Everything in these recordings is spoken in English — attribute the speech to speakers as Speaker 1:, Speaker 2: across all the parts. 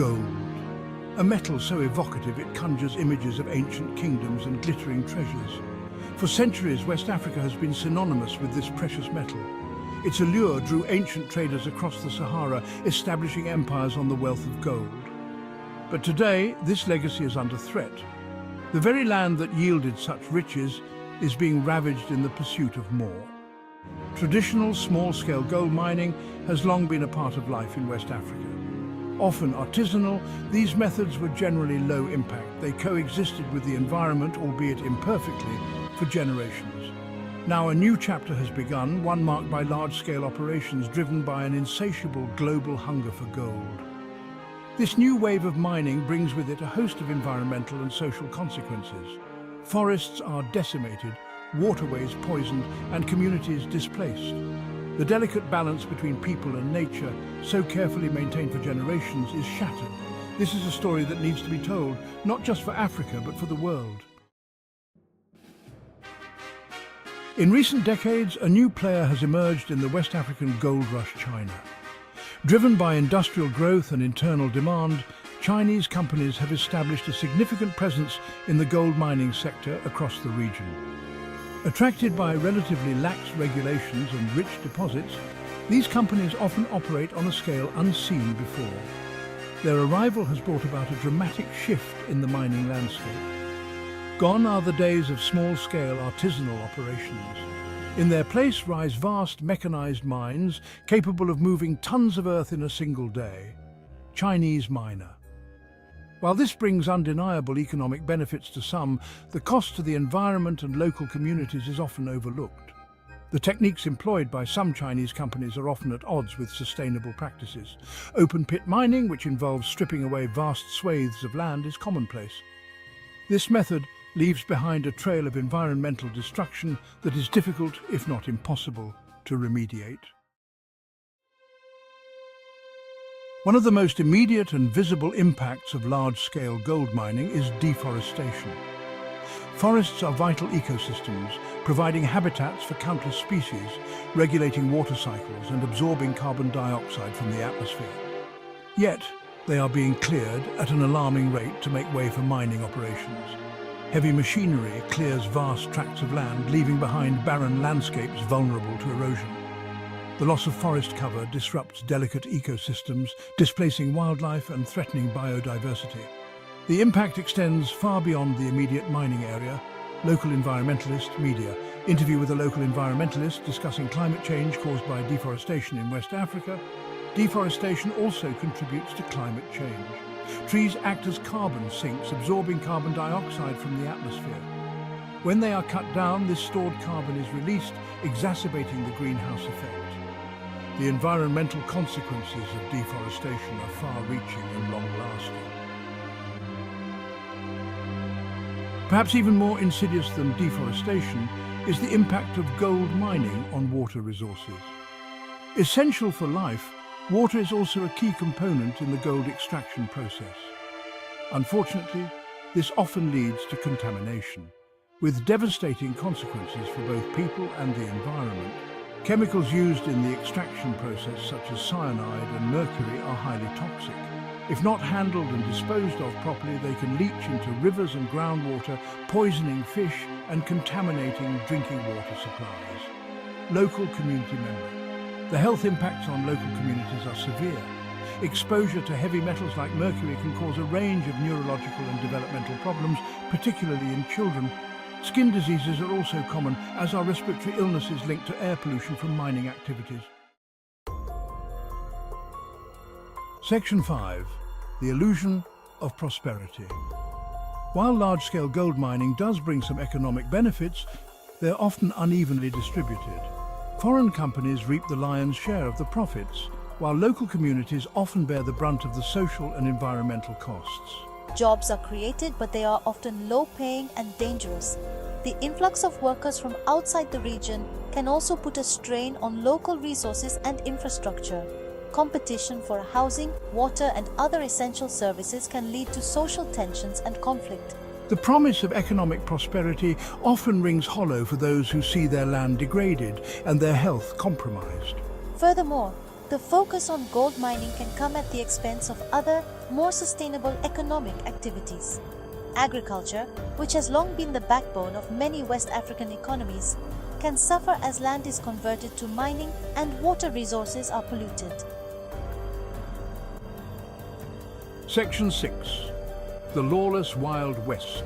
Speaker 1: gold. A metal so evocative it conjures images of ancient kingdoms and glittering treasures. For centuries, West Africa has been synonymous with this precious metal. Its allure drew ancient traders across the Sahara, establishing empires on the wealth of gold. But today, this legacy is under threat. The very land that yielded such riches is being ravaged in the pursuit of more. Traditional small-scale gold mining has long been a part of life in West Africa. Often artisanal, these methods were generally low impact. They coexisted with the environment, albeit imperfectly, for generations. Now a new chapter has begun, one marked by large-scale operations driven by an insatiable global hunger for gold. This new wave of mining brings with it a host of environmental and social consequences. Forests are decimated, waterways poisoned, and communities displaced. The delicate balance between people and nature, so carefully maintained for generations, is shattered. This is a story that needs to be told, not just for Africa, but for the world. In recent decades, a new player has emerged in the West African gold rush, China. Driven by industrial growth and internal demand, Chinese companies have established a significant presence in the gold mining sector across the region. Attracted by relatively lax regulations and rich deposits, these companies often operate on a scale unseen before. Their arrival has brought about a dramatic shift in the mining landscape. Gone are the days of small-scale artisanal operations. In their place rise vast mechanized mines capable of moving tons of earth in a single day. Chinese miner. While this brings undeniable economic benefits to some, the cost to the environment and local communities is often overlooked. The techniques employed by some Chinese companies are often at odds with sustainable practices. Open-pit mining, which involves stripping away vast swathes of land, is commonplace. This method leaves behind a trail of environmental destruction that is difficult, if not impossible, to remediate. One of the most immediate and visible impacts of large-scale gold mining is deforestation. Forests are vital ecosystems, providing habitats for countless species, regulating water cycles and absorbing carbon dioxide from the atmosphere. Yet, they are being cleared at an alarming rate to make way for mining operations. Heavy machinery clears vast tracts of land, leaving behind barren landscapes vulnerable to erosion. The loss of forest cover disrupts delicate ecosystems, displacing wildlife and threatening biodiversity. The impact extends far beyond the immediate mining area. Local environmentalist media. Interview with a local environmentalist discussing climate change caused by deforestation in West Africa. Deforestation also contributes to climate change. Trees act as carbon sinks, absorbing carbon dioxide from the atmosphere. When they are cut down, this stored carbon is released, exacerbating the greenhouse effect. The environmental consequences of deforestation are far-reaching and long-lasting. Perhaps even more insidious than deforestation is the impact of gold mining on water resources. Essential for life, water is also a key component in the gold extraction process. Unfortunately, this often leads to contamination, with devastating consequences for both people and the environment. Chemicals used in the extraction process, such as cyanide and mercury, are highly toxic. If not handled and disposed of properly, they can leach into rivers and groundwater, poisoning fish and contaminating drinking water supplies. Local community member. The health impacts on local communities are severe. Exposure to heavy metals like mercury can cause a range of neurological and developmental problems, particularly in children. Skin diseases are also common, as are respiratory illnesses linked to air pollution from mining activities. Section 5. The illusion of prosperity. While large-scale gold mining does bring some economic benefits, they're often unevenly distributed. Foreign companies reap the lion's share of the profits, while local communities often bear the brunt of the social and environmental costs.
Speaker 2: Jobs are created, but they are often low-paying and dangerous. The influx of workers from outside the region can also put a strain on local resources and infrastructure. Competition for housing, water, and other essential services can lead to social tensions and conflict.
Speaker 1: The promise of economic prosperity often rings hollow for those who see their land degraded and their health compromised.
Speaker 2: Furthermore, The focus on gold mining can come at the expense of other, more sustainable economic activities. Agriculture, which has long been the backbone of many West African economies, can suffer as land is converted to mining and water resources are polluted.
Speaker 1: Section 6. The Lawless Wild West.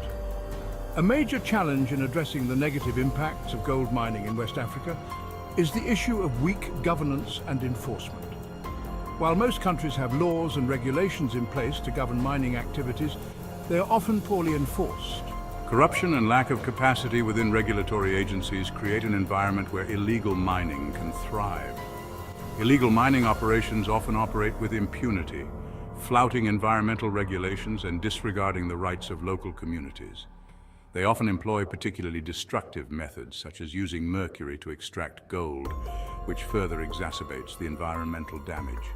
Speaker 1: A major challenge in addressing the negative impacts of gold mining in West Africa is the issue of weak governance and enforcement. While most countries have laws and regulations in place to govern mining activities, they are often poorly enforced.
Speaker 3: Corruption and lack of capacity within regulatory agencies create an environment where illegal mining can thrive. Illegal mining operations often operate with impunity, flouting environmental regulations and disregarding the rights of local communities. They often employ particularly destructive methods, such as using mercury to extract gold, which further exacerbates the environmental damage.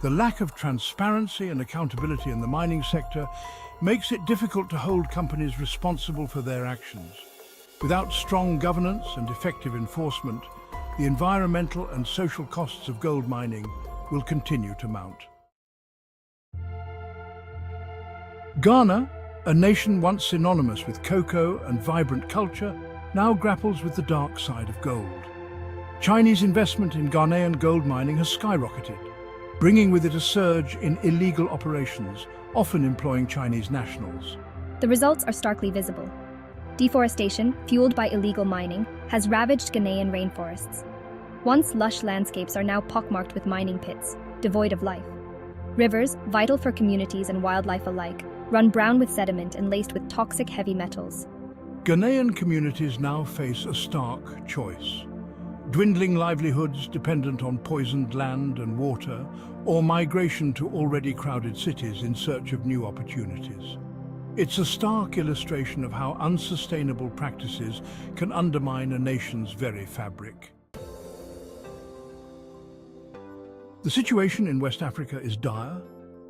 Speaker 1: The lack of transparency and accountability in the mining sector makes it difficult to hold companies responsible for their actions. Without strong governance and effective enforcement, the environmental and social costs of gold mining will continue to mount. Ghana, a nation once synonymous with cocoa and vibrant culture, now grapples with the dark side of gold. Chinese investment in Ghanaian gold mining has skyrocketed, bringing with it a surge in illegal operations, often employing Chinese nationals.
Speaker 4: The results are starkly visible. Deforestation, fueled by illegal mining, has ravaged Ghanaian rainforests. Once lush landscapes are now pockmarked with mining pits, devoid of life. Rivers, vital for communities and wildlife alike, run brown with sediment and laced with toxic heavy metals.
Speaker 1: Ghanaian communities now face a stark choice. Dwindling livelihoods dependent on poisoned land and water, or migration to already crowded cities in search of new opportunities. It's a stark illustration of how unsustainable practices can undermine a nation's very fabric. The situation in West Africa is dire,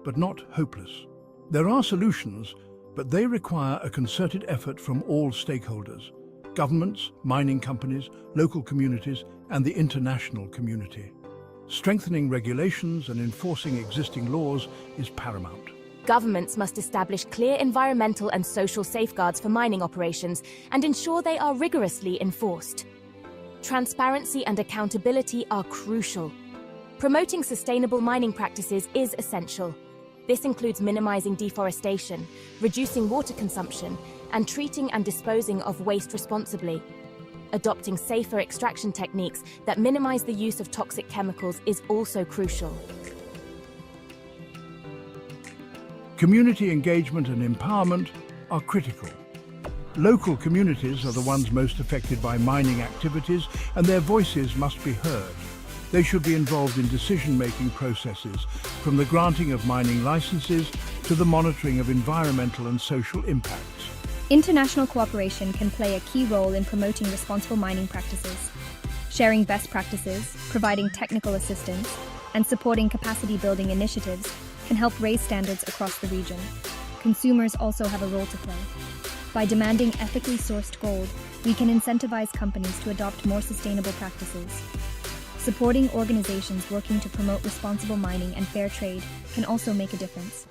Speaker 1: but not hopeless. There are solutions, but they require a concerted effort from all stakeholders: governments, mining companies, local communities, and the international community. Strengthening regulations and enforcing existing laws is paramount.
Speaker 5: Governments must establish clear environmental and social safeguards for mining operations and ensure they are rigorously enforced. Transparency and accountability are crucial. Promoting sustainable mining practices is essential. This includes minimizing deforestation, reducing water consumption, and treating and disposing of waste responsibly. Adopting safer extraction techniques that minimize the use of toxic chemicals is also crucial.
Speaker 1: Community engagement and empowerment are critical. Local communities are the ones most affected by mining activities, and their voices must be heard. They should be involved in decision-making processes, from the granting of mining licenses to the monitoring of environmental and social impacts.
Speaker 4: International cooperation can play a key role in promoting responsible mining practices. Sharing best practices, providing technical assistance, and supporting capacity-building initiatives can help raise standards across the region. Consumers also have a role to play. By demanding ethically sourced gold, we can incentivize companies to adopt more sustainable practices. Supporting organizations working to promote responsible mining and fair trade can also make a difference.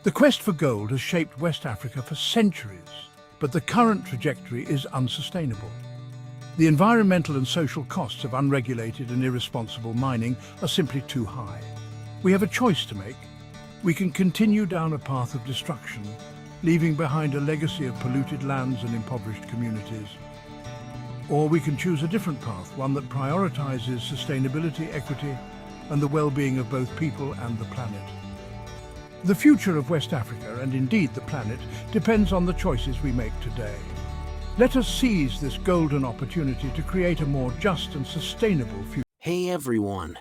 Speaker 1: The quest for gold has shaped West Africa for centuries, but the current trajectory is unsustainable. The environmental and social costs of unregulated and irresponsible mining are simply too high. We have a choice to make. We can continue down a path of destruction, leaving behind a legacy of polluted lands and impoverished communities. Or we can choose a different path, one that prioritizes sustainability, equity, and the well-being of both people and the planet. The future of West Africa, and indeed the planet, depends on the choices we make today. Let us seize this golden opportunity to create a more just and sustainable future.
Speaker 6: Hey everyone!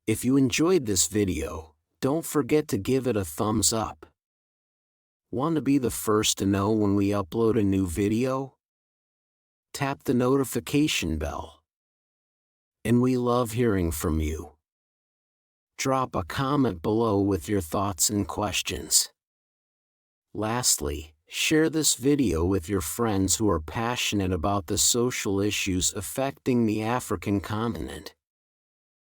Speaker 6: If you enjoyed this video, don't forget to give it a thumbs up. Want to be the first to know when we upload a new video? Tap the notification bell. And we love hearing from you. Drop a comment below with your thoughts and questions. Lastly, Share this video with your friends who are passionate about the social issues affecting the African continent.